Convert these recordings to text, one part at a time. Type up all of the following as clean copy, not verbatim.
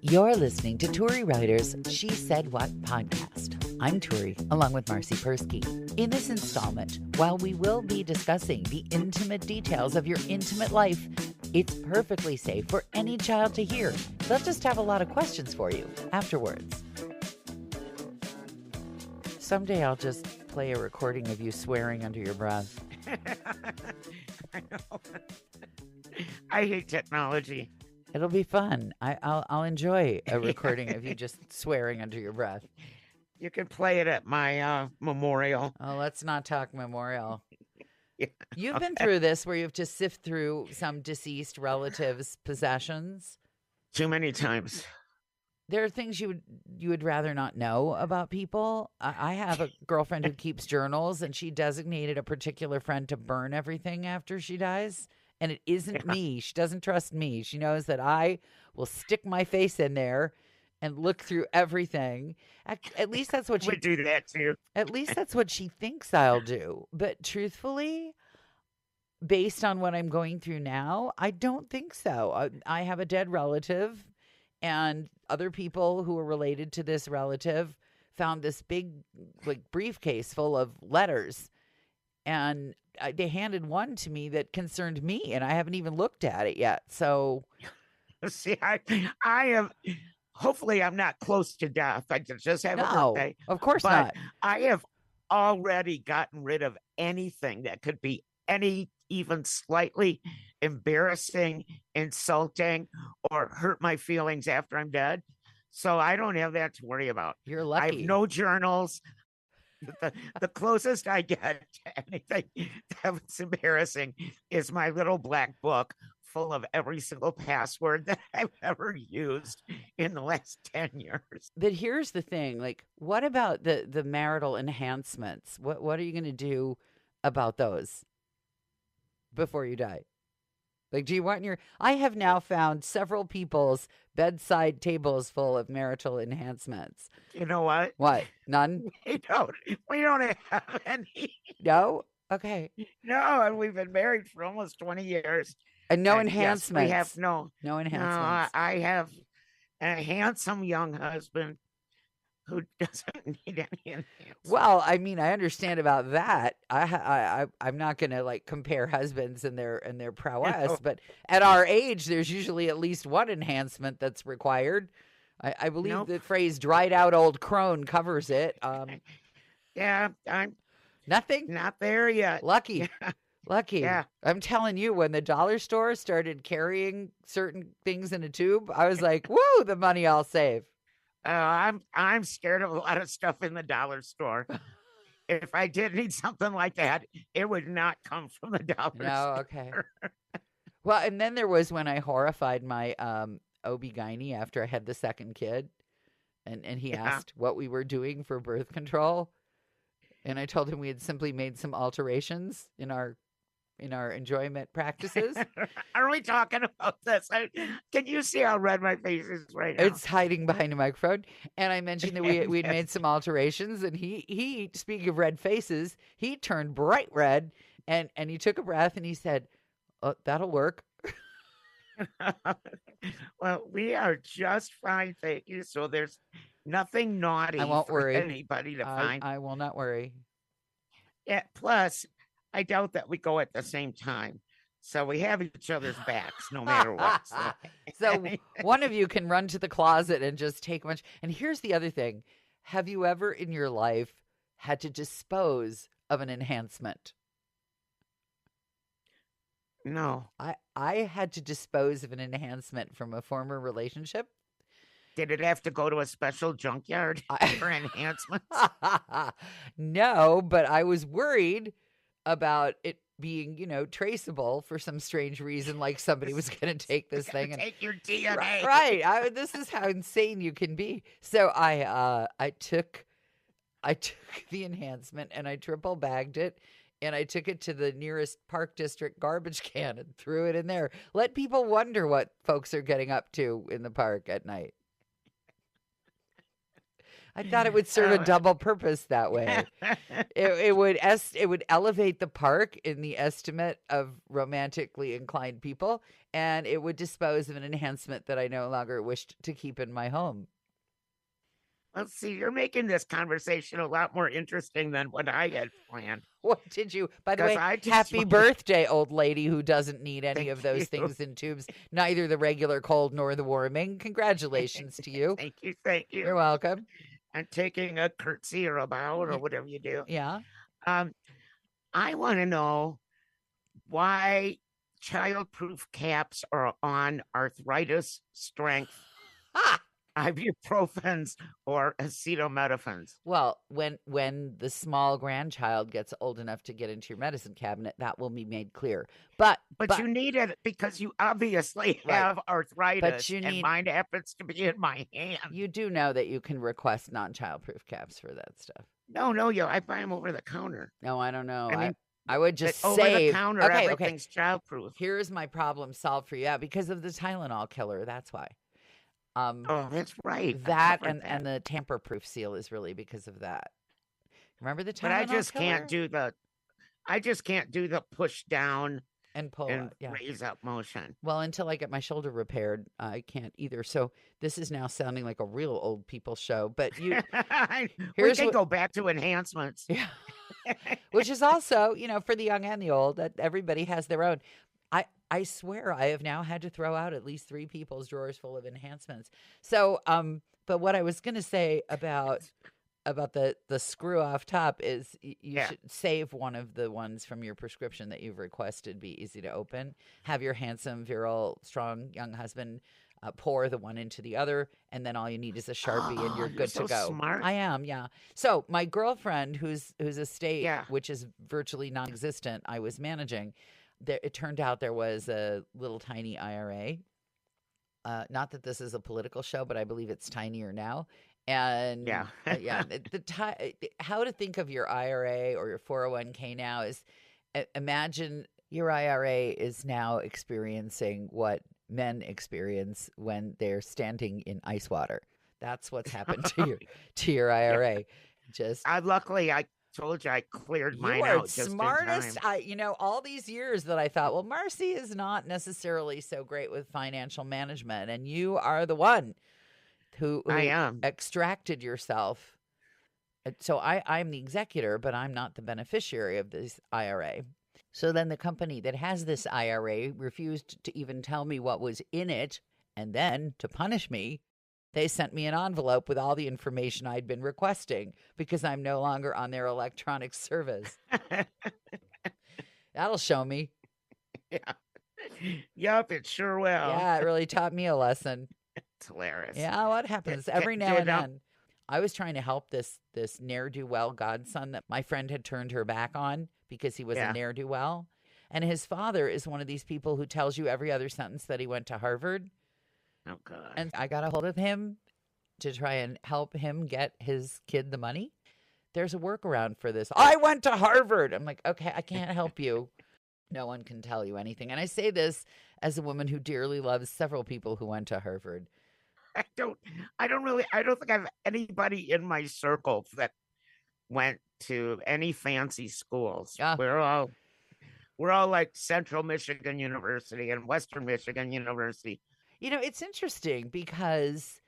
You're listening to Turi Writer's She Said What podcast. I'm Turi, along with Marcy Persky. In this installment, while we will be discussing the intimate details of your intimate life, it's perfectly safe for any child to hear. They'll just have a lot of questions for you afterwards. Someday I'll just play a recording of you swearing under your breath. I know. I hate technology. It'll be fun. I'll enjoy a recording of you just swearing under your breath. You can play it at my memorial. Oh, let's not talk memorial. Yeah. You've been through this where you have to sift through some deceased relatives' possessions. Too many times. There are things you would rather not know about people. I have a girlfriend who keeps journals, and she designated a particular friend to burn everything after she dies. And it isn't me. She doesn't trust me. She knows that I will stick my face in there and look through everything. At least that's what she would do that too. At least that's what she thinks I'll do. But truthfully, based on what I'm going through now, I don't think so. I have a dead relative, and other people who are related to this relative found this big briefcase full of letters, and they handed one to me that concerned me, and I haven't even looked at it yet. So, see, I am. Hopefully, I'm not close to death. I just have a birthday. Of course but not. I have already gotten rid of anything that could be even slightly embarrassing, insulting, or hurt my feelings after I'm dead. So I don't have that to worry about. You're lucky. I have no journals. The closest I get to anything that's embarrassing is my little black book full of every single password that I've ever used in the last 10 years. But here's the thing, what about the marital enhancements? What are you going to do about those before you die? Do you want I have now found several people's bedside tables full of marital enhancements. You know what? What? None? We don't have any. No? Okay. No, and we've been married for almost 20 years. And no enhancements. Yes, we have no enhancements. No, I have a handsome young husband who doesn't need any enhancements. Well, I mean, I understand about that. I'm not going to compare husbands and their prowess, but at our age, there's usually at least one enhancement that's required. I believe the phrase "dried out old crone" covers it. Yeah, I'm nothing. Not there yet. Lucky. Yeah. Lucky. Yeah. I'm telling you, when the dollar store started carrying certain things in a tube, I was like, "Woo, the money I'll save." I'm scared of a lot of stuff in the dollar store. If I did need something like that, it would not come from the dollar store. No, okay. Well, and then there was when I horrified my OB-GYN after I had the second kid, and he asked what we were doing for birth control, and I told him we had simply made some alterations in our enjoyment practices. Are we talking about this? Can you see how red my face is right now? It's hiding behind a microphone. And I mentioned that we'd made some alterations, and he speaking of red faces, he turned bright red, and he took a breath and he said, "Oh, that'll work." Well, we are just fine, thank you. So there's nothing naughty I won't worry. Anybody to find. I will not worry. Yeah, plus I doubt that we go at the same time. So we have each other's backs no matter what. So one of you can run to the closet and just take much. And here's the other thing. Have you ever in your life had to dispose of an enhancement? No. I had to dispose of an enhancement from a former relationship. Did it have to go to a special junkyard for enhancements? No, but I was worried about it being, traceable for some strange reason, like somebody was going to take this thing and take your DNA. Right. This is how insane you can be. So I took the enhancement and I triple bagged it, and I took it to the nearest Park District garbage can and threw it in there. Let people wonder what folks are getting up to in the park at night. I thought it would serve a Um, double purpose that way. It would elevate the park in the estimate of romantically inclined people, and it would dispose of an enhancement that I no longer wished to keep in my home. Let's see, you're making this conversation a lot more interesting than what I had planned. What did you, by the Because way, I just happy want to birthday, old lady who doesn't need any thank of those you. things in tubes, neither the regular cold nor the warming. Congratulations to you. Thank you. Thank You're you. welcome. I'm taking a curtsy or a bow or Y- whatever you do. Yeah. Um, I want to know why childproof caps are on arthritis, strength, Ah! ibuprofens, or acetaminophen. Well, when the small grandchild gets old enough to get into your medicine cabinet, that will be made clear. But you need it because you obviously right. have But arthritis, you and need mine happens to be in my hand. you do know that you can request non-childproof caps for that stuff. No, no, yo, I buy them over the counter. No, I don't know. I I mean, I would just over the save. counter, Okay, okay. everything's childproof. Here's my problem solved for you. Yeah, because of the Tylenol killer. That's why. Um, Oh, that's right. I that covered that. and the tamper-proof seal is really because of that. Remember the But I Tylenol just can't killer? do the I just can't do the push down And pull and out. Yeah. raise up motion. Well, until I get my shoulder repaired, I can't either. So this is now sounding like a real old people show. But We here's can what, go back to enhancements. yeah, which is also, for the young and the old, that everybody has their own. I swear I have now had to throw out at least 3 people's drawers full of enhancements. So, but what I was going to say about the screw off top is you Yeah. should save one of the ones from your prescription that you've requested be easy to open. Have your handsome, virile, strong young husband pour the one into the other, and then all you need is a Sharpie and you're You're good so to go. smart. I am, yeah. So my girlfriend, whose estate, Yeah. which is virtually non-existent, I was managing. It turned out there was a little tiny IRA. Not that this is a political show, but I believe it's tinier now. And Yeah. yeah, how to think of your IRA or your 401k now is imagine your IRA is now experiencing what men experience when they're standing in ice water. That's what's happened to your IRA. Just Luckily I told you I cleared you mine are out just smartest. in time. All these years that I thought, well, Marcy is not necessarily so great with financial management, and you are the one who I am. extracted yourself. So I'm the executor, but I'm not the beneficiary of this IRA. So then the company that has this IRA refused to even tell me what was in it, and then to punish me, they sent me an envelope with all the information I'd been requesting because I'm no longer on their electronic service. That'll show me. Yeah. Yup, it sure will. Yeah, it really taught me a lesson. It's hilarious. Yeah, what happens every now and then. I was trying to help this ne'er-do-well godson that my friend had turned her back on because he was a ne'er-do-well. And his father is one of these people who tells you every other sentence that he went to Harvard. Oh, God. And I got a hold of him to try and help him get his kid the money. There's a workaround for this. I went to Harvard. I'm like, okay, I can't help you. No one can tell you anything. And I say this as a woman who dearly loves several people who went to Harvard. I don't think I have anybody in my circle that went to any fancy schools. Yeah. We're all like Central Michigan University and Western Michigan University. It's interesting because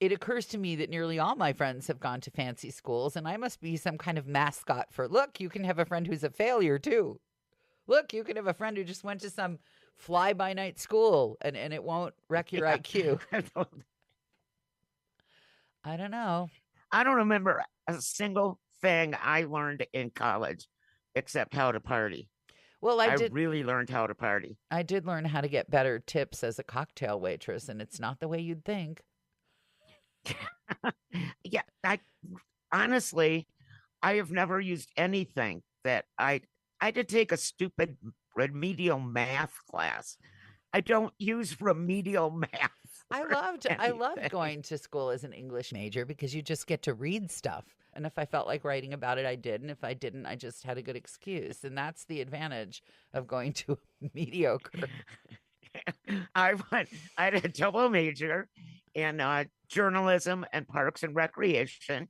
it occurs to me that nearly all my friends have gone to fancy schools, and I must be some kind of mascot for, look, you can have a friend who's a failure too. Look, you can have a friend who just went to some fly-by-night school and it won't wreck your IQ. I don't know. I don't remember a single thing I learned in college except how to party. Well, I really learned how to party. I did learn how to get better tips as a cocktail waitress, and it's not the way you'd think. Yeah, honestly, I have never used anything that I had to take a stupid remedial math class. I don't use remedial math. I loved going to school as an English major because you just get to read stuff. And if I felt like writing about it, I did. And if I didn't, I just had a good excuse. And that's the advantage of going to a mediocre. I had a double major in journalism and parks and recreation.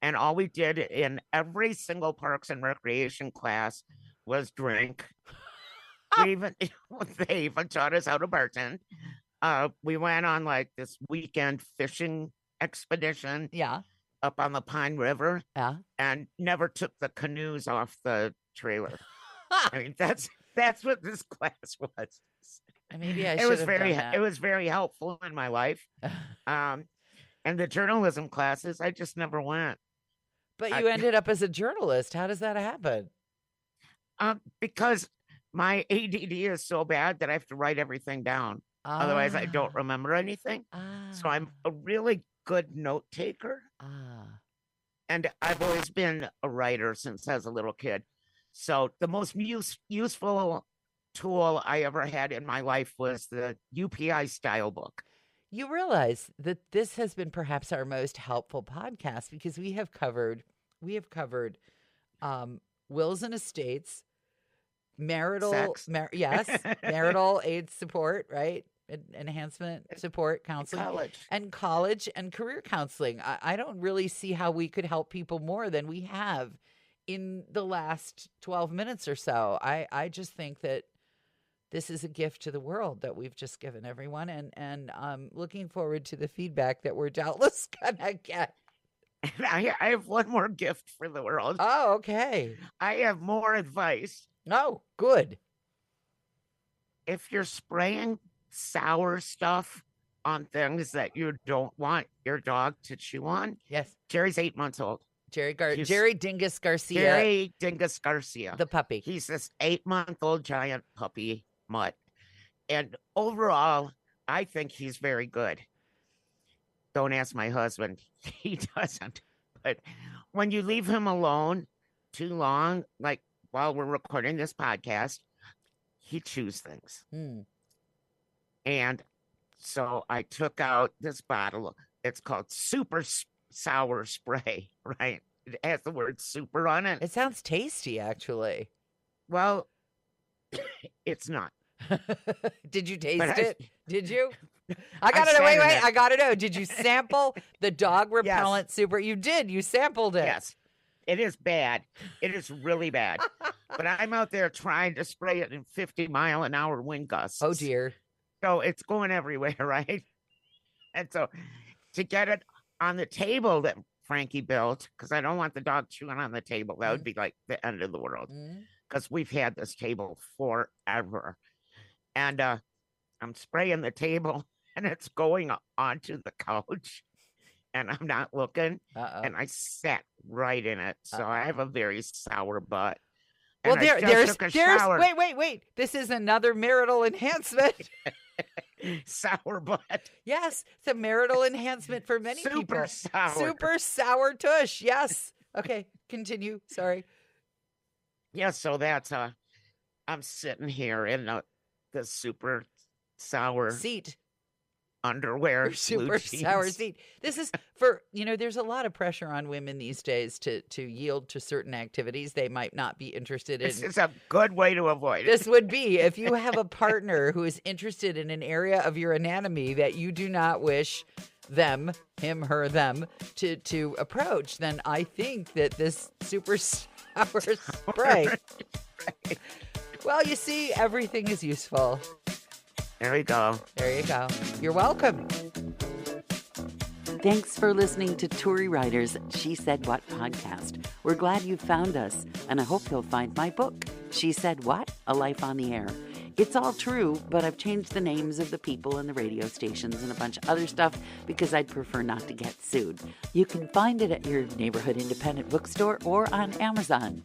And all we did in every single parks and recreation class was drink. We even they even taught us how to bartend. We went on like this weekend fishing expedition Yeah. up on the Pine River Yeah. and never took the canoes off the trailer. I mean, that's what this class was. Maybe I should have done that. It was very helpful in my life. And the journalism classes, I just never went. But you ended up as a journalist. How does that happen? Because my ADD is so bad that I have to write everything down. Otherwise, I don't remember anything. So I'm a really good note taker. And I've always been a writer since I was a little kid. So the most useful tool I ever had in my life was the UPI style book. You realize that this has been perhaps our most helpful podcast because we have covered wills and estates, marital marital aid support, right? Enhancement support, counseling, college and career counseling. I don't really see how we could help people more than we have in the last 12 minutes or so. I just think that this is a gift to the world that we've just given everyone, and I'm looking forward to the feedback that we're doubtless gonna get. I have one more gift for the world. Oh, okay. I have more advice. Oh, good. If you're spraying sour stuff on things that you don't want your dog to chew on. Yes. Jerry's 8 months old. Jerry Dingus Garcia. Jerry Dingus Garcia. The puppy. He's this 8-month-old giant puppy mutt. And overall, I think he's very good. Don't ask my husband. He doesn't. But when you leave him alone too long, like while we're recording this podcast, he chews things. And so I took out this bottle. It's called Super Sour Spray, right? It has the word super on it. It sounds tasty, actually. Well, it's not. Did you taste it? Did you? I gotta know. Wait. I gotta know. Did you sample the dog repellent super? You did. You sampled it. Yes. It is bad. It is really bad. But I'm out there trying to spray it in 50-mile-an-hour wind gusts. Oh, dear. So it's going everywhere, right? And so to get it on the table that Frankie built, because I don't want the dog chewing on the table. That would be like the end of the world. Because we've had this table forever. And I'm spraying the table, and it's going onto the couch. And I'm not looking. And I sat right in it. So I have a very sour butt. Well, there's wait. This is another marital enhancement. Sour butt. Yes, it's a marital enhancement for many people. Super sour tush. Yes. Okay, continue. Sorry. Yeah, so that's I'm sitting here in the super sour seat. Underwear, super sour seat. This is for, there's a lot of pressure on women these days to yield to certain activities they might not be interested in. This is a good way to avoid it. This would be if you have a partner who is interested in an area of your anatomy that you do not wish them, him, her, them, to approach, then I think that this super sour spray. Well, you see, everything is useful. There we go. There you go. You're welcome. Thanks for listening to Tory Writer's She Said What podcast. We're glad you found us, and I hope you'll find my book, She Said What? A Life on the Air. It's all true, but I've changed the names of the people and the radio stations and a bunch of other stuff because I'd prefer not to get sued. You can find it at your neighborhood independent bookstore or on Amazon.